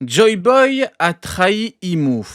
Joyboy a trahi Imou.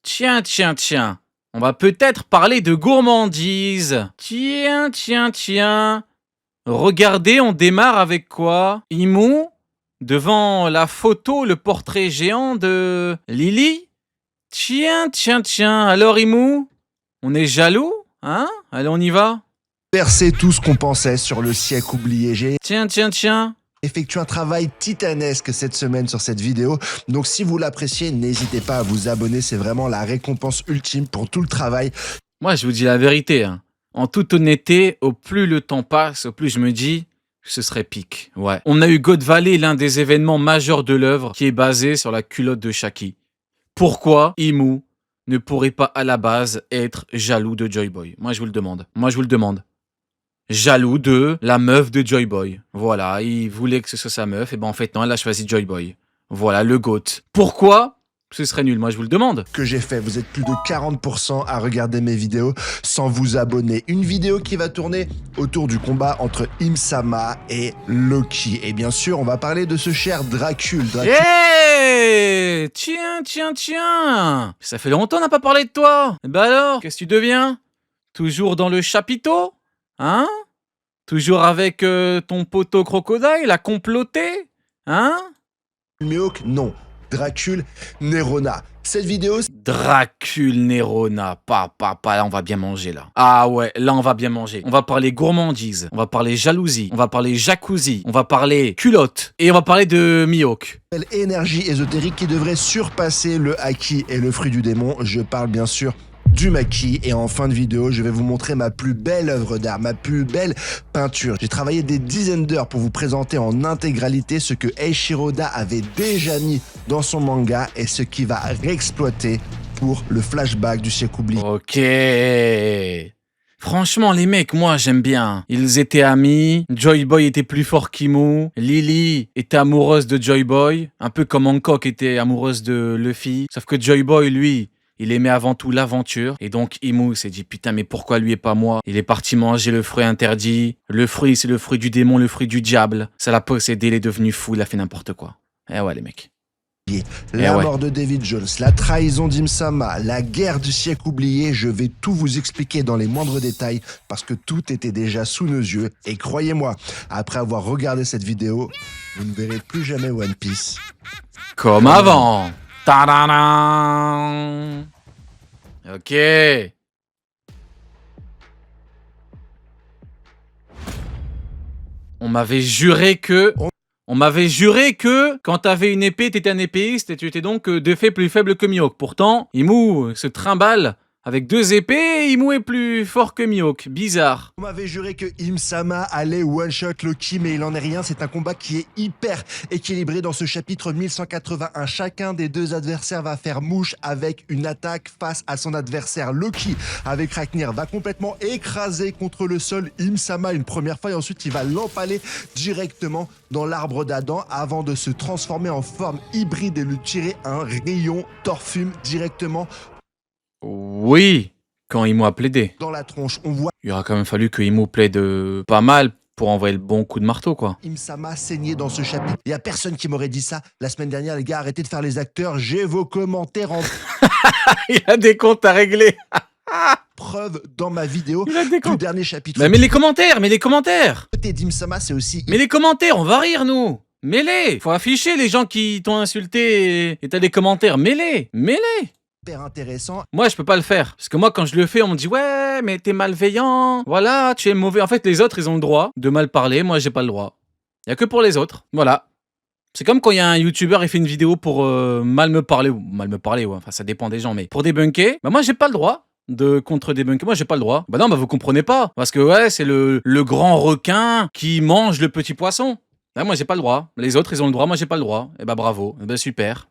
Tiens, tiens, tiens. On va peut-être parler de gourmandise. Tiens, tiens, tiens. Regardez, on démarre avec quoi? Imou, devant la photo, le portrait géant de Lily. Tiens, tiens, tiens. Alors Imou, on est jaloux? Hein? Allez, on y va. Percer tout ce qu'on pensait sur le siècle oublié. J'ai Tiens, tiens, tiens. effectué un travail titanesque cette semaine sur cette vidéo. Donc si vous l'appréciez, n'hésitez pas à vous abonner. C'est vraiment la récompense ultime pour tout le travail. Moi, je vous dis la vérité. Hein. En toute honnêteté, au plus le temps passe, au plus je me dis que ce serait pique. Ouais. On a eu God Valley, l'un des événements majeurs de l'œuvre, qui est basé sur la culotte de Shaki. Pourquoi Imou ne pourrait pas à la base être jaloux de Joyboy? Moi, je vous le demande. Moi, je vous le demande. Jaloux de la meuf de Joyboy. Voilà, il voulait que ce soit sa meuf, et ben en fait non, elle a choisi Joyboy. Voilà, le GOAT. Pourquoi? Ce serait nul, moi je vous le demande. Que j'ai fait. Vous êtes plus de 40% à regarder mes vidéos sans vous abonner. Une vidéo qui va tourner autour du combat entre Im-sama et Loki. Et bien sûr, on va parler de ce cher Dracul. Hey, tiens, tiens, tiens. Ça fait longtemps qu'on n'a pas parlé de toi. Et ben alors, qu'est-ce que tu deviens? Toujours dans le chapiteau? Hein? Toujours avec ton poteau crocodile, la comploter? Hein? Mihawk, non. Dracul Nerona. Cette vidéo, Dracul Nerona, là on va bien manger là. Ah ouais, là on va bien manger. On va parler gourmandise, on va parler jalousie, on va parler jacuzzi, on va parler culotte et on va parler de Mihawk. énergie ésotérique qui devrait surpasser le haki et le fruit du démon. Je parle bien sûr du maquis, et en fin de vidéo, je vais vous montrer ma plus belle œuvre d'art, ma plus belle peinture. J'ai travaillé des dizaines d'heures pour vous présenter en intégralité ce que Eiichiro Oda avait déjà mis dans son manga et ce qu'il va réexploiter pour le flashback du siècle oublié. Ok. Franchement, les mecs, moi, j'aime bien. Ils étaient amis, Joyboy était plus fort qu'Imou, Lily était amoureuse de Joyboy, un peu comme Hancock était amoureuse de Luffy. Sauf que Joyboy, lui, il aimait avant tout l'aventure. Et donc, Imou s'est dit, putain, mais pourquoi lui et pas moi? Il est parti manger le fruit interdit. Le fruit, c'est le fruit du démon, le fruit du diable. Ça l'a possédé, il est devenu fou, il a fait n'importe quoi. Eh ouais, les mecs. La mort de David Jones, la trahison d'Im-sama, la guerre du siècle oublié, je vais tout vous expliquer dans les moindres détails parce que tout était déjà sous nos yeux. Et croyez-moi, après avoir regardé cette vidéo, vous ne verrez plus jamais One Piece Comme avant. Tadadam. Ok. On m'avait juré que quand t'avais une épée, t'étais un épéiste et tu étais donc de fait plus faible que Mihawk. Pourtant, Imou se trimballe avec 2 épées et Imou est plus fort que Mihawk. Bizarre. On m'avait juré que Im-sama allait one-shot Loki, mais il en est rien. C'est un combat qui est hyper équilibré dans ce chapitre 1181. Chacun des 2 adversaires va faire mouche avec une attaque face à son adversaire. Loki, avec Raknir, va complètement écraser contre le sol Im-sama une première fois et ensuite il va l'empaler directement dans l'arbre d'Adam avant de se transformer en forme hybride et lui tirer un rayon torfume directement Oui, quand Imou a plaidé. dans la tronche. On voit Il aura quand même fallu que Imou plaide pas mal pour envoyer le bon coup de marteau, quoi. Im-sama saigner dans ce chapitre. Il n'y a personne qui m'aurait dit ça la semaine dernière, les gars. Arrêtez de faire les acteurs. J'ai vos commentaires en Il a des comptes à régler. preuve dans ma vidéo Il a des du comptes. dernier chapitre. Mais les commentaires. Côté d'Im-sama, c'est aussi Mais les commentaires, on va rire, nous. Mets-les. Faut afficher les gens qui t'ont insulté et t'as des commentaires. Mets-les. hyper intéressant. Moi, je peux pas le faire. Parce que moi, quand je le fais, on me dit, ouais, mais t'es malveillant. Voilà, tu es mauvais. En fait, les autres, ils ont le droit de mal parler. Moi, j'ai pas le droit. Il y a que pour les autres. Voilà. C'est comme quand il y a un youtubeur, il fait une vidéo pour mal me parler, ouais. Enfin, ça dépend des gens, mais pour débunker, bah moi, j'ai pas le droit de contre-débunker. Moi, j'ai pas le droit. Bah non, bah vous comprenez pas. Parce que, ouais, c'est le grand requin qui mange le petit poisson. Là, moi, j'ai pas le droit. Les autres, ils ont le droit. Moi, j'ai pas le droit. Et bah, bravo. Et bah, super.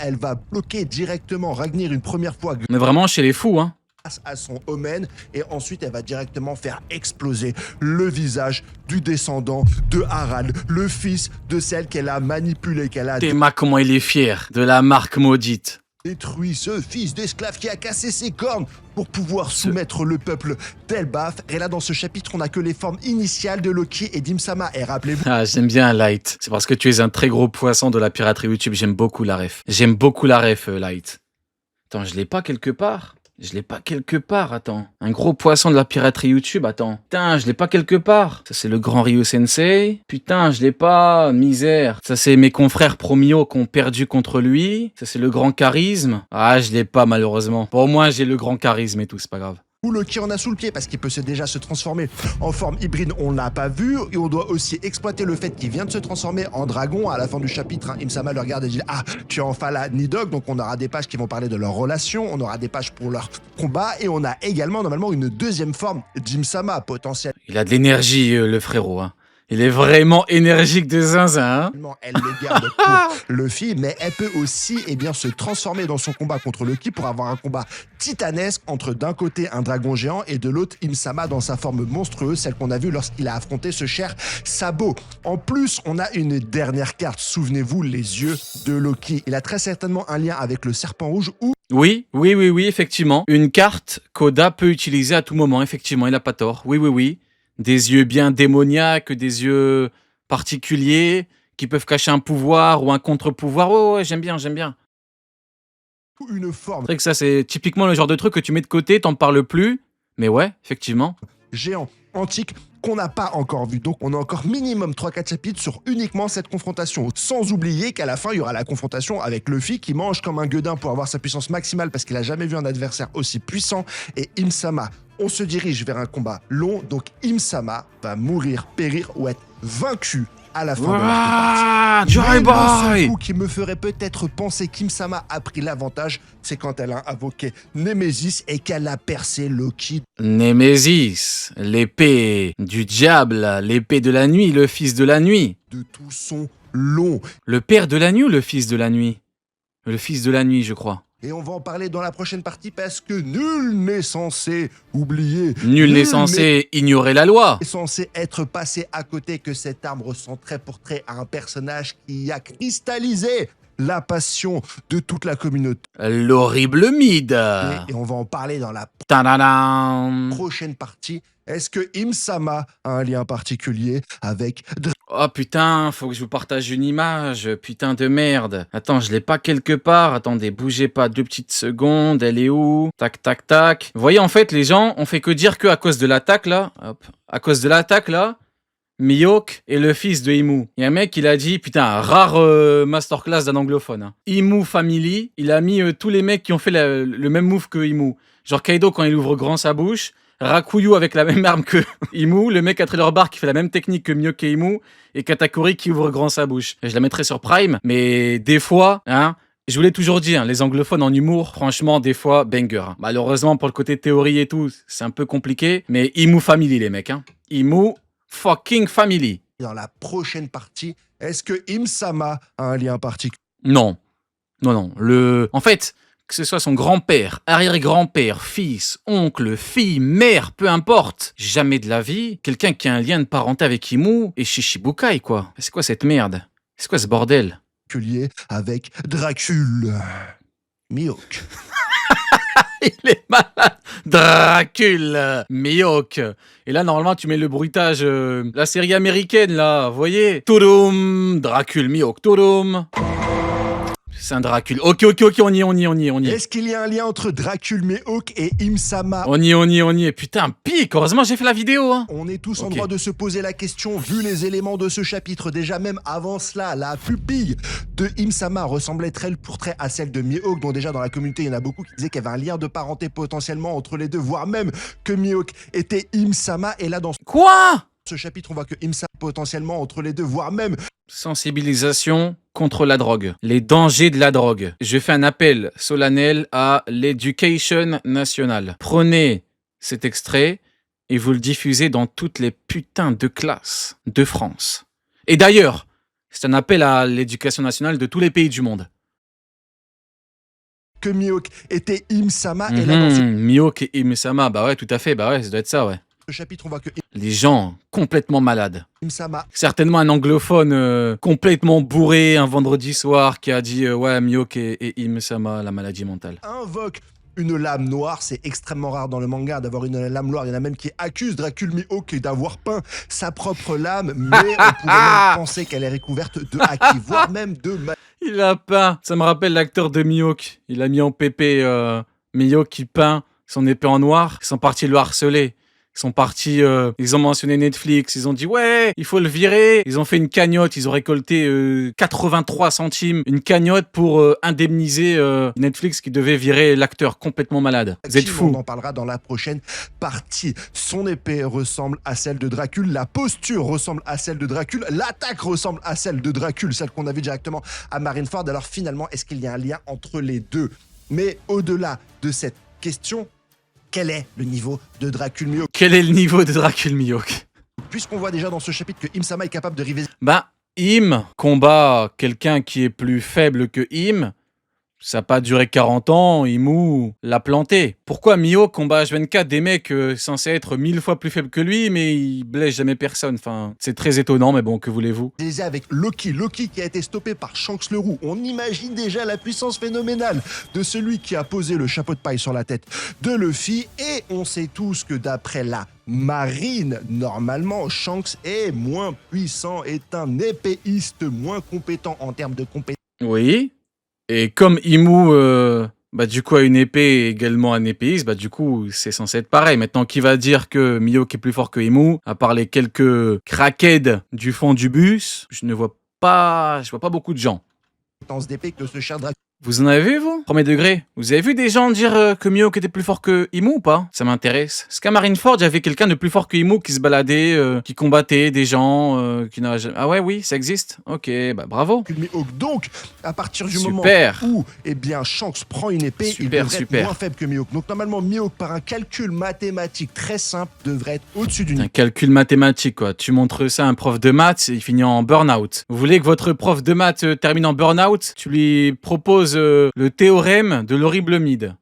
Elle va bloquer directement Ragnir une première fois On est vraiment chez les fous, hein. grâce à son omen et ensuite elle va directement faire exploser le visage du descendant de Harald, le fils de celle qu'elle a manipulé, qu'elle a Théma, comment il est fier de la marque maudite. détruit ce fils d'esclave qui a cassé ses cornes pour pouvoir soumettre le peuple d'Elbaf. Et là, dans ce chapitre, on n'a que les formes initiales de Loki et d'Imsama. Et rappelez-vous... Ah, j'aime bien Light. C'est parce que tu es un très gros poisson de la piraterie YouTube. J'aime beaucoup la ref. J'aime beaucoup la ref, Light. Attends, je l'ai pas quelque part. Je l'ai pas quelque part, attends. Un gros poisson de la piraterie YouTube, attends. Putain, je l'ai pas quelque part. Ça, c'est le grand Ryu Sensei. Putain, je l'ai pas, misère. Ça, c'est mes confrères Promio qui ont perdu contre lui. Ça, c'est le grand charisme. Ah, je l'ai pas, malheureusement. Bon, au moins, j'ai le grand charisme et tout, c'est pas grave. Ou Loki en a sous le pied parce qu'il peut déjà se transformer en forme hybride, on l'a pas vu. Et on doit aussi exploiter le fait qu'il vient de se transformer en dragon. À la fin du chapitre, Imsama le regarde et dit « Ah, tu es enfin là, Nidog ». Donc on aura des pages qui vont parler de leur relation, on aura des pages pour leur combat. Et on a également normalement une deuxième forme d'Imsama potentielle. Il a de l'énergie, le frérot, hein. Il est vraiment énergique de zinzin, hein. Elle le garde pour Luffy, mais elle peut aussi se transformer dans son combat contre Loki pour avoir un combat titanesque entre d'un côté un dragon géant et de l'autre Imsama dans sa forme monstrueuse, celle qu'on a vue lorsqu'il a affronté ce cher Sabo. En plus, on a une dernière carte, souvenez-vous, les yeux de Loki. Il a très certainement un lien avec le serpent rouge ou... Oui, effectivement. Une carte qu'Oda peut utiliser à tout moment, effectivement, il a pas tort. Oui. Des yeux bien démoniaques, des yeux particuliers, qui peuvent cacher un pouvoir ou un contre-pouvoir. Oh, ouais, j'aime bien. une forme. C'est vrai que ça, c'est typiquement le genre de truc que tu mets de côté, t'en parles plus. Mais ouais, effectivement. Géant, antique, qu'on n'a pas encore vu. Donc on a encore minimum 3-4 chapitres sur uniquement cette confrontation. Sans oublier qu'à la fin, il y aura la confrontation avec Luffy qui mange comme un gueudin pour avoir sa puissance maximale parce qu'il a jamais vu un adversaire aussi puissant. Et Imsama, on se dirige vers un combat long. Donc Imsama va mourir, périr ou être vaincu à la fin de la partie. Joy Le seul Boy! coup qui me ferait peut-être penser qu'Imsama a pris l'avantage, c'est quand elle a invoqué Nemesis et qu'elle a percé Loki. Némésis, l'épée du diable, l'épée de la nuit, le fils de la nuit. De tout son long. Le père de la nuit ou le fils de la nuit? Le fils de la nuit, je crois. Et on va en parler dans la prochaine partie parce que nul n'est censé oublier. Nul n'est censé ignorer la loi. Est censé être passé à côté, que cette arme ressemble trait pour trait à un personnage qui a cristallisé la passion de toute la communauté. L'horrible Mid. Et on va en parler dans la Tadadam. prochaine partie. Est-ce que Imsama a un lien particulier avec Oh putain, faut que je vous partage une image, putain de merde. Attends, je l'ai pas quelque part. Attendez, bougez pas 2 petites secondes. Elle est où? Tac, tac, tac. Vous voyez, en fait, les gens, on fait que dire que à cause de l'attaque là. Hop. À cause de l'attaque là. Mihawk est le fils de Imu. Il y a un mec, il a dit, putain, rare masterclass d'un anglophone. Hein. Imu Family, il a mis tous les mecs qui ont fait le même move que Imu. Genre Kaido quand il ouvre grand sa bouche, Rakuyu avec la même arme que Imu, le mec à Thriller Bark qui fait la même technique que Mihawk et Imu, et Katakuri qui ouvre grand sa bouche. Je la mettrai sur Prime, mais des fois, hein, je vous l'ai toujours dit, hein, les anglophones en humour, franchement, des fois, banger. Hein. Malheureusement, pour le côté théorie et tout, c'est un peu compliqué, mais Imu Family, les mecs. Hein. Imu fucking Family. dans la prochaine partie? Est-ce que Imsama a un lien particulier? Non. En fait, que ce soit son grand-père, arrière-grand-père, fils, oncle, fille, mère, peu importe, jamais de la vie, quelqu'un qui a un lien de parenté avec Imu et Shishibukai, quoi. C'est quoi cette merde? C'est quoi ce bordel? Avec Dracul. Mihawk. Il est malade. Dracul, Mihawk. Et là, normalement, tu mets le bruitage, la série américaine, là, vous voyez? Toudoum, Dracul, Mihawk, Toudoum. C'est un Dracul. Ok, on y est. Est-ce qu'il y a un lien entre Dracul, Mihawk et Imsama? On y est. Putain, pique. Heureusement, j'ai fait la vidéo, hein. On est tous en droit de se poser la question, vu les éléments de ce chapitre. Déjà, même avant cela, la pupille de Imsama ressemblait trait pour trait à celle de Mihawk, dont déjà dans la communauté, il y en a beaucoup qui disaient qu'il y avait un lien de parenté potentiellement entre les deux, voire même que Mihawk était Imsama. Et là, dans Quoi? ce chapitre, on voit que Imsama potentiellement entre les deux, voire même... Sensibilisation contre la drogue. Les dangers de la drogue. Je fais un appel solennel à l'éducation nationale. Prenez cet extrait et vous le diffusez dans toutes les putains de classes de France. Et d'ailleurs, c'est un appel à l'éducation nationale de tous les pays du monde. Que Mihawk était Imsama. Et là, dans ce Mihawk et Imsama, bah ouais, tout à fait, bah ouais, ça doit être ça, ouais. ce chapitre, on voit que Les gens complètement malades. Im-sama Certainement un anglophone complètement bourré un vendredi soir qui a dit ouais, Mihawk et Im-sama, la maladie mentale. invoque une lame noire. C'est extrêmement rare dans le manga d'avoir une lame noire. Il y en a même qui accusent Dracul Mihawk d'avoir peint sa propre lame, mais on pourrait même penser qu'elle est recouverte de haki, voire même de magie. Il a peint. Ça me rappelle l'acteur de Mihawk. Il a mis en pépé Mihawk qui peint son épée en noir. Ils sont partis le harceler. Ils sont partis, ils ont mentionné Netflix, ils ont dit ouais, il faut le virer. Ils ont fait une cagnotte, ils ont récolté 83 centimes, une cagnotte pour indemniser Netflix qui devait virer l'acteur complètement malade. Vous êtes On fous. en parlera dans la prochaine partie. Son épée ressemble à celle de Dracul, la posture ressemble à celle de Dracul, l'attaque ressemble à celle de Dracul, celle qu'on a vue directement à Marineford. Alors finalement, est-ce qu'il y a un lien entre les deux? Mais au-delà de cette question, quel est le niveau de Dracul Mihawk? Quel est le niveau de Dracul Mihawk? Puisqu'on voit déjà dans ce chapitre que Im-sama est capable de rivaliser Bah, Im combat quelqu'un qui est plus faible que Im. Ça n'a pas duré 40 ans, Imu l'a planté. Pourquoi Mihawk combat H24 des mecs censés être 1000 fois plus faibles que lui, mais il blesse jamais personne? Enfin, c'est très étonnant, mais bon, que voulez-vous? avec Loki. Loki qui a été stoppé par Shanks le Roux. On imagine déjà la puissance phénoménale de celui qui a posé le chapeau de paille sur la tête de Luffy. Et on sait tous que d'après la marine, normalement, Shanks est moins puissant, est un épéiste moins compétent en termes de compétences. Oui. Et comme Imu, bah du coup a une épée et également un épéiste, bah du coup c'est censé être pareil. Maintenant, qui va dire que Mihawk est plus fort que Imu, à part les quelques crackheads du fond du bus, je vois pas beaucoup de gens. D'épée que ce cher Dracul. Vous en avez vu, vous? Premier degré. Vous avez vu des gens dire que Mihawk était plus fort que Imu ou pas? Ça m'intéresse. Parce qu'à Marineford, il y avait quelqu'un de plus fort que Imu qui se baladait, qui combattait des gens, qui n'a jamais... Ah ouais, oui, ça existe? Ok, bah bravo. Mihawk. Donc, à partir du Super. moment où eh bien, Shanks prend une épée, il devrait être moins faible que Mihawk. Donc normalement, Mihawk, par un calcul mathématique très simple, devrait être au-dessus d'une... Un calcul mathématique, quoi. Tu montres ça à un prof de maths, il finit en burn-out. Vous voulez que votre prof de maths termine en burn-out? Tu lui proposes le théorème de l'horrible mid.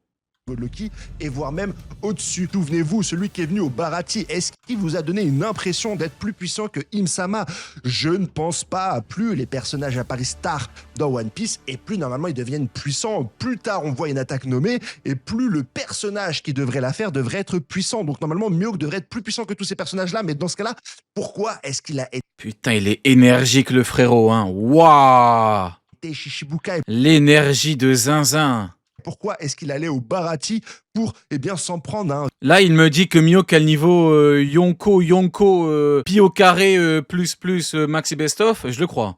Loki, et voire même au-dessus. Souvenez-vous, celui qui est venu au Baratie, est-ce qu'il vous a donné une impression d'être plus puissant que Im-sama? Je ne pense pas. Plus les personnages apparaissent tard dans One Piece, et plus normalement ils deviennent puissants. Plus tard on voit une attaque nommée, et plus le personnage qui devrait la faire devrait être puissant. Donc normalement Mihawk devrait être plus puissant que tous ces personnages-là, mais dans ce cas-là, pourquoi est-ce qu'il a Putain, il est énergique le frérot, hein. Waouh! été Shichibukai? L'énergie de zinzin. Pourquoi est-ce qu'il allait au Baratie pour eh bien s'en prendre à un Là, il me dit que Mihawk a le niveau Yonko, pi au carré plus maxi best-of. Je le crois.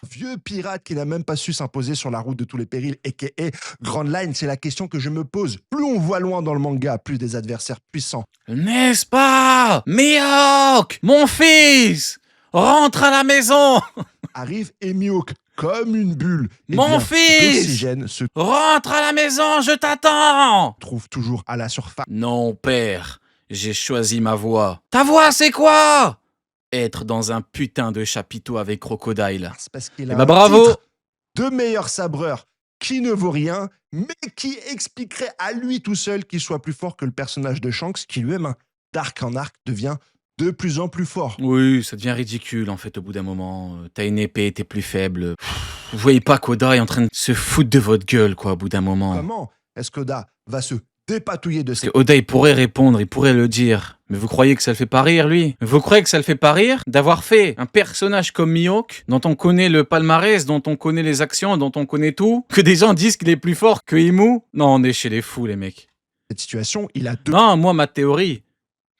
vieux pirate qui n'a même pas su s'imposer sur la route de tous les périls, a.k.a. Grand Line? C'est la question que je me pose. Plus on voit loin dans le manga, plus des adversaires puissants. N'est-ce pas? Mihawk, mon fils, rentre à la maison. Arrive et Mihawk, comme une bulle, Mon fils, d'oxygène se rentre à la maison, je t'attends. trouve toujours à la surface. Non, père, j'ai choisi ma voie. Ta voie, c'est quoi? Être dans un putain de chapiteau avec Crocodile. C'est parce qu'il Eh a bah un bravo. titre de meilleur sabreur qui ne vaut rien, mais qui expliquerait à lui tout seul qu'il soit plus fort que le personnage de Shanks, qui lui-même, d'arc en arc, devient de plus en plus fort. Oui, ça devient ridicule en fait au bout d'un moment. T'as une épée, t'es plus faible. Vous voyez pas qu'Oda est en train de se foutre de votre gueule quoi au bout d'un moment. Comment est-ce qu'Oda va se dépatouiller de Parce ses... que Oda il pourrait répondre, il pourrait le dire. Mais vous croyez que ça le fait pas rire lui? Vous croyez que ça le fait pas rire d'avoir fait un personnage comme Mihawk, dont on connaît le palmarès, dont on connaît les actions, dont on connaît tout, que des gens disent qu'il est plus fort que Imu? Non, on est chez les fous les mecs. cette situation, il a deux... Non, moi ma théorie,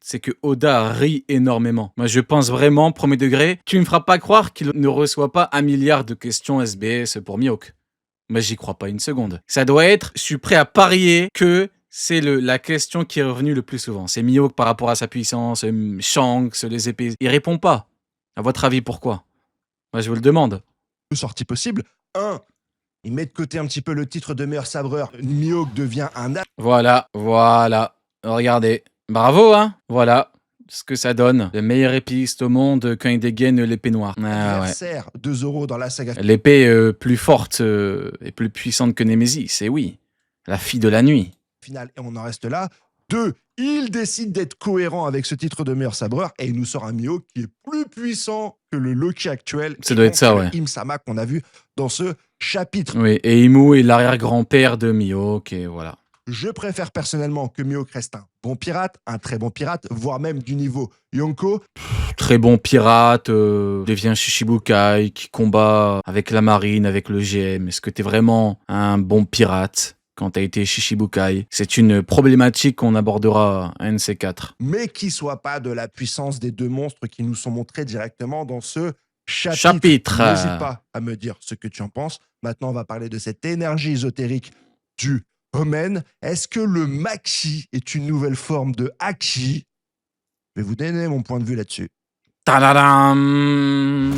c'est que Oda rit énormément. Moi, je pense vraiment, premier degré, tu me feras pas croire qu'il ne reçoit pas 1 milliard de questions SBS pour Mihawk. Moi, j'y crois pas une seconde. Ça doit être, je suis prêt à parier que c'est la question qui est revenue le plus souvent. C'est Mihawk par rapport à sa puissance, Shanks, les épées. Il répond pas. À votre avis, pourquoi? Moi, je vous le demande. deux sorties possibles. Un, il met de côté un petit peu le titre de meilleur sabreur. Mihawk devient un Voilà. Regardez. Bravo, hein. Voilà ce que ça donne. Le meilleur épéiste au monde quand il dégaine l'épée noire. Ah, ouais. adversaire de Zoro dans la saga L'épée plus forte et plus puissante que Némésis, c'est oui. La fille de la nuit. finale. Et on en reste là. Deux, Il décide d'être cohérent avec ce titre de meilleur sabreur et il nous sort un Mio qui est plus puissant que le Loki actuel. Ça doit être ça, ouais. Le Im-sama qu'on a vu dans ce chapitre. Oui, et Imu est l'arrière-grand-père de Mihawk, et voilà. Je préfère personnellement que Mihawk reste un bon pirate, un très bon pirate, voire même du niveau Yonko. Très bon pirate, devient Shichibukai, qui combat avec la marine, avec le GM. Est-ce que t'es vraiment un bon pirate quand t'as été Shichibukai? C'est une problématique qu'on abordera à NC4. Mais qui soit pas de la puissance des deux monstres qui nous sont montrés directement dans ce chapitre. N'hésite pas à me dire ce que tu en penses. Maintenant, on va parler de cette énergie ésotérique du Omen. Est-ce que le Maki est une nouvelle forme de Haki? Je vais vous donner mon point de vue là-dessus. Tadadam!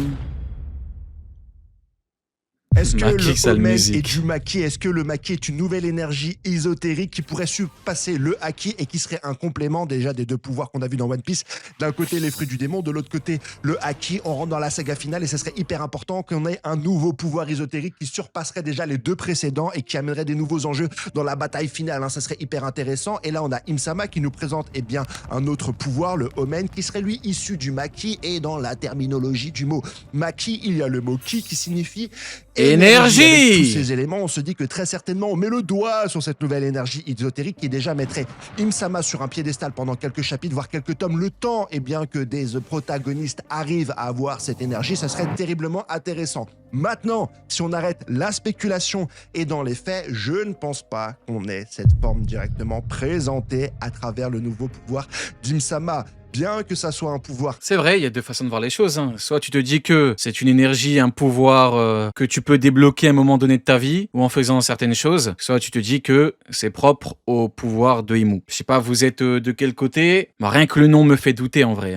Est-ce que Maki, le sale Omen musique. est du Maki? Est-ce que le Maki est une nouvelle énergie ésotérique qui pourrait surpasser le Haki et qui serait un complément déjà des deux pouvoirs qu'on a vu dans One Piece? D'un côté, les fruits du démon, de l'autre côté, le Haki. On rentre dans la saga finale et ce serait hyper important qu'on ait un nouveau pouvoir ésotérique qui surpasserait déjà les deux précédents et qui amènerait des nouveaux enjeux dans la bataille finale. Ça serait hyper intéressant. Et là, on a Im-sama qui nous présente un autre pouvoir, le Omen, qui serait lui issu du Maki. Et dans la terminologie du mot Maki, il y a le mot Ki qui signifie Énergie. Avec tous ces éléments, on se dit que très certainement, on met le doigt sur cette nouvelle énergie ésotérique qui déjà mettrait Im-sama sur un piédestal pendant quelques chapitres, voire quelques tomes. Le temps, et bien que des protagonistes arrivent à avoir cette énergie, ça serait terriblement intéressant. Maintenant, si on arrête la spéculation et dans les faits, je ne pense pas qu'on ait cette forme directement présentée à travers le nouveau pouvoir d'Im-sama. Bien que ça soit un pouvoir. C'est vrai, il y a deux façons de voir les choses. Soit tu te dis que c'est une énergie, un pouvoir que tu peux débloquer à un moment donné de ta vie, ou en faisant certaines choses. Soit tu te dis que c'est propre au pouvoir de Imu. Je sais pas, vous êtes de quel côté? Rien que le nom me fait douter en vrai.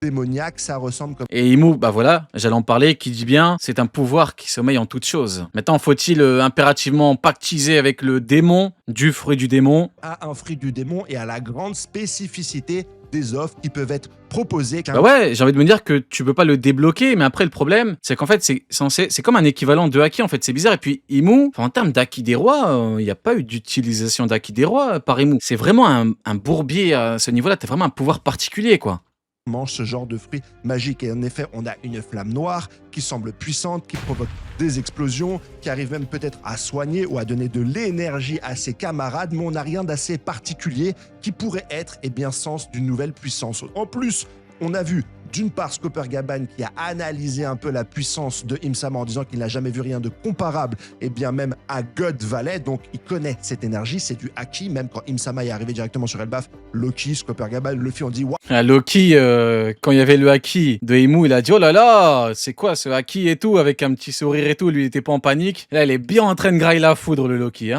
Démoniaque, ça ressemble comme Et Imu, bah voilà, j'allais en parler, qui dit bien, c'est un pouvoir qui sommeille en toute chose. Maintenant, faut-il impérativement pactiser avec le démon, du fruit du démon? à un fruit du démon et à la grande spécificité des offres qui peuvent être proposées. Bah ouais, j'ai envie de me dire que tu peux pas le débloquer, mais après le problème, c'est qu'en fait c'est comme un équivalent de Haki en fait, c'est bizarre. Et puis Imu, en termes d'Haki des rois, il n'y a pas eu d'utilisation d'Haki des rois par Imu. C'est vraiment un bourbier à ce niveau-là, t'as vraiment un pouvoir particulier quoi. Mange ce genre de fruits magiques. Et en effet, on a une flamme noire qui semble puissante, qui provoque des explosions, qui arrive même peut-être à soigner ou à donner de l'énergie à ses camarades, mais on n'a rien d'assez particulier qui pourrait être sens d'une nouvelle puissance. En plus, on a vu d'une part Scopper Gaban qui a analysé un peu la puissance de Im-sama en disant qu'il n'a jamais vu rien de comparable même à God Valley, donc il connaît cette énergie, c'est du Haki, même quand Im-sama est arrivé directement sur Elbaf, Loki, Scopper Gaban, Luffy ont dit waouh. Loki, quand il y avait le Haki de Imu, il a dit oh là là, c'est quoi ce Haki et tout, avec un petit sourire et tout, lui il était pas en panique. Là il est bien en train de grailler la foudre le Loki.